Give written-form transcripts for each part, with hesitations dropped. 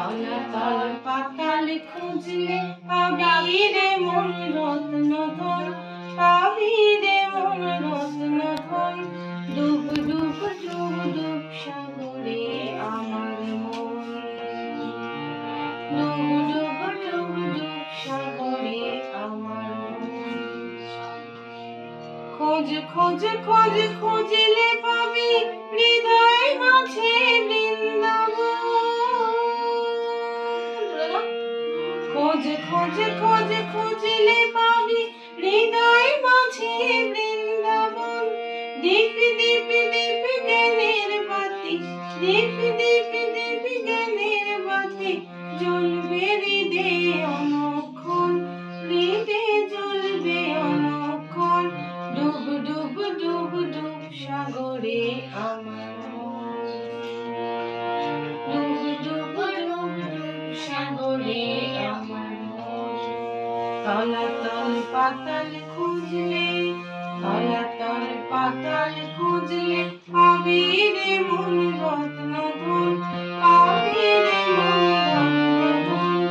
তলাতল পাতাল খুঁজলে পাবি রে মন রত্ন ধন, পাবি রে মন রত্ন ধন। ডুব ডুব ডুব ডুব সাগরে আমার মন, ডুব ডুব ডুব ডুব সাগরে আমার মন। খোঁজ খোঁজ খোঁজ খুঁজলে পাবি হৃদয় মাঝে বৃন্দাবন। খোঁজ খোঁজ খোঁজ খুঁজলে পাবি হৃদয় মাঝে বৃন্দাবন। দীপ দীপ দীপ জ্ঞানের বাতি, দীপ দীপ দীপ জ্ঞানের বাতি জ্বলবে হৃদে অনুক্ষণ, হৃদে জ্বলবে অনুক্ষণ। ডুব ডুব ডুব ডুব সাগরে আমার মন, ডুব ডুব ডুব ডুব সাগরে আমার মন। তলাতল পাতাল খুঁজলে, তলাতল পাতাল খুঁজলে পাবি রে মন রত্ন ধন, পাবি রে মন রত্ন ধন।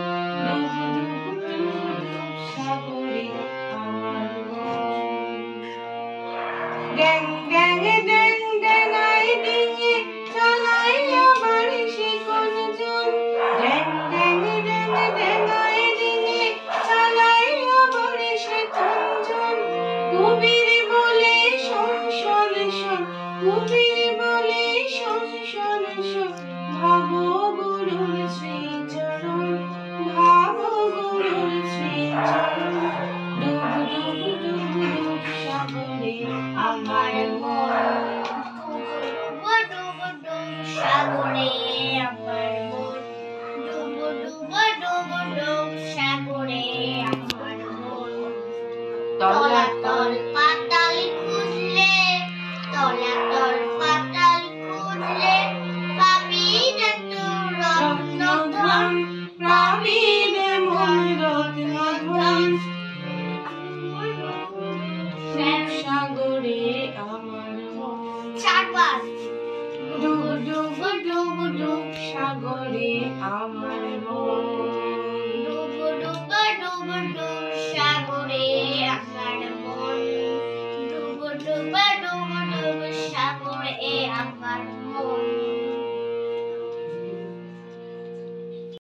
ডুব ডুব ডুব ডুব সাগরে আমার মন। ড্যাং ড্যাং ড্যাং ড্যাঙায় ডিঙি চালাইয়া বাড়িসে কোনজন। ড্যাং ড্যাং ড্যাং ড্যাঙায় ডিঙি চালাইয়া বাড়িসে কোনজন। কবির বলে শোন শোন শোন, কবির বলে শোন শোন শোন। ভাবো গুরুর শ্রীচরণ, ভাবো গুরুর শ্রীচরণ। ডুব ডুব ডুব ডুব সাগরে আমার মন, ডুব ডুব ডুব সাগরে আমার মন, ডুব ডুব ডুব ডুব সাগরে আমার মন। তলাতল পাতাল খুঁজলে, তলাতল পাতাল খুঁজলে পাবি রে তোর রত্ন ধন, পাবি রে মন রত্ন ধন। সাগরে আমার মন। 4 বার।